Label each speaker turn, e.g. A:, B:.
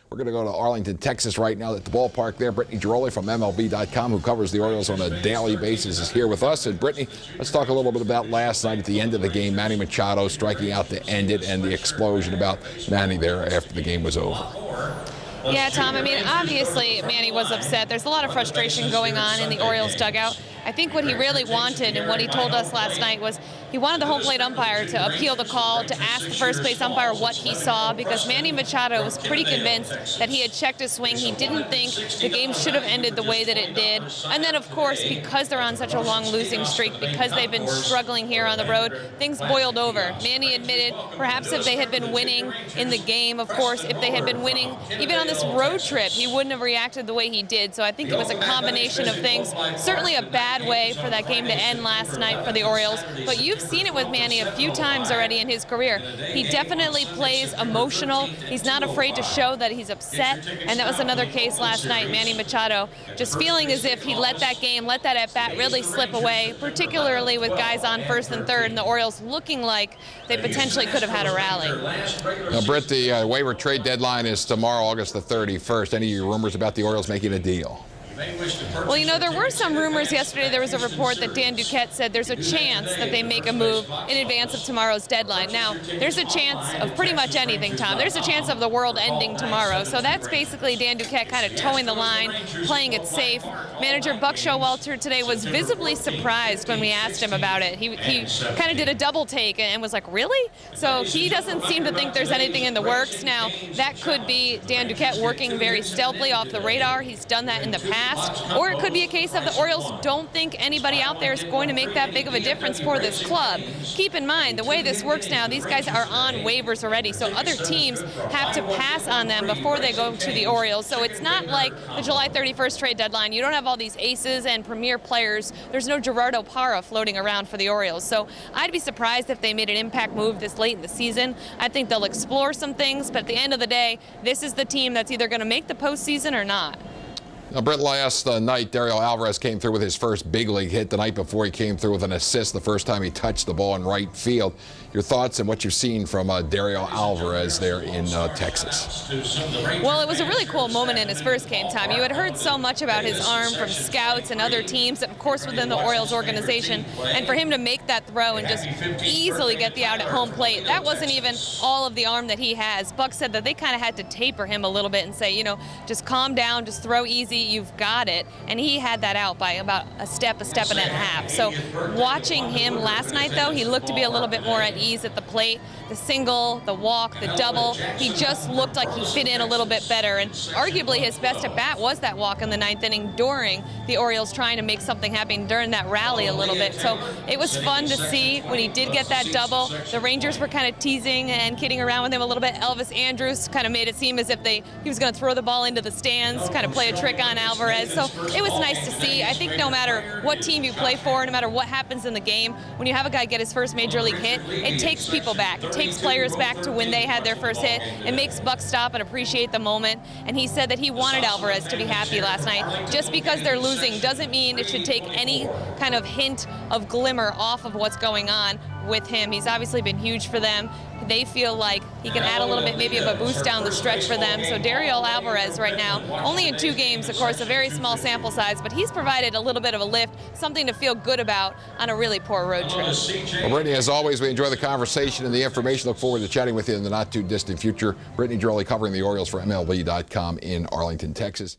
A: We're going to go to Arlington, Texas right now at the ballpark there. Brittany Ghiroli from MLB.com, who covers the Orioles on a daily basis, is here with us. And Brittany, let's talk a little bit about last night at the end of the game. Manny Machado striking out to end it, and the explosion about Manny there after the game was over.
B: Yeah, Tom, I mean, obviously Manny was upset. There's a lot of frustration going on in the Orioles dugout. I think what he really wanted and what he told us last night was he wanted the home plate umpire to appeal the call, to ask the first base umpire what he saw, because Manny Machado was pretty convinced that he had checked his swing. He didn't think the game should have ended the way that it did. And then, of course, because they're on such a long losing streak, because they've been struggling here on the road, things boiled over. Manny admitted perhaps if they had been winning in the game, of course, if they had been winning even on this road trip, he wouldn't have reacted the way he did. So I think it was a combination of things. Certainly a bad way for that game to end last night for the Orioles, but you've seen it with Manny a few times already in his career. He definitely plays emotional. He's not afraid to show that he's upset, and that was another case last night. Manny Machado just feeling as if he let that game, let that at-bat really slip away, particularly with guys on first and third, and the Orioles looking like they potentially could have had a rally.
A: Now, Britt, the waiver trade deadline is tomorrow, August the 31st. Any rumors about the Orioles making a deal?
B: Well, you know, there were some rumors yesterday. There was a report that Dan Duquette said there's a chance that they make a move in advance of tomorrow's deadline. Now, there's a chance of pretty much anything, Tom. There's a chance of the world ending tomorrow. So that's basically Dan Duquette kind of towing the line, playing it safe. Manager Buck Showalter today was visibly surprised when we asked him about it. He kind of did a double take and was like, really? So he doesn't seem to think there's anything in the works. Now, that could be Dan Duquette working very stealthily off the radar. He's done that in the past. Or it could be a case of the Orioles don't think anybody out there is going to make that big of a difference for this club. Keep in mind, the way this works now, these guys are on waivers already, so other teams have to pass on them before they go to the Orioles. So it's not like the July 31st trade deadline. You don't have all these aces and premier players. There's no Gerardo Parra floating around for the Orioles. So I'd be surprised if they made an impact move this late in the season. I think they'll explore some things, but at the end of the day, this is the team that's either going to make the postseason or not.
A: Now, Britt, last night, Dario Alvarez came through with his first big league hit the night before. He came through with an assist the first time he touched the ball in right field. Your thoughts and what you've seen from Dario Alvarez there in Texas?
B: Well, it was a really cool moment in his first game, Tom. You had heard so much about his arm from scouts and other teams, and of course within the Orioles organization, and for him to make that throw and just easily get the out at home plate, that wasn't even all of the arm that he has. Buck said that they kind of had to taper him a little bit and say, you know, just calm down, just throw easy, you've got it. And he had that out by about a step and a half. So watching him last night, though, he looked to be a little bit more at ease at the plate. The single, the walk, the double, he just looked like he fit in a little bit better. And arguably his best at bat was that walk in the ninth inning during the Orioles trying to make something happen during that rally a little bit. So it was fun to see when he did get that double. The Rangers were kind of teasing and kidding around with him a little bit. Elvis Andrus kind of made it seem as if he was going to throw the ball into the stands, kind of play a trick on Alvarez. So it was nice to see. I think no matter what team you play for, no matter what happens in the game, when you have a guy get his first major league hit, it takes people back. It takes players back to when they had their first hit. It makes Buck stop and appreciate the moment. And he said that he wanted Alvarez to be happy last night. Just because they're losing doesn't mean it should take any kind of hint of glimmer off of what's going on with him. He's obviously been huge for them. They feel like he can add a little bit maybe of a boost down the stretch for them. So Dario Alvarez right now, only in 2 games, of course, a very small sample size, but he's provided a little bit of a lift, something to feel good about on a really poor road trip.
A: Well, Brittany, as always, we enjoy the conversation and the information. Look forward to chatting with you in the not-too-distant future. Brittany Ghiroli covering the Orioles for MLB.com in Arlington, Texas.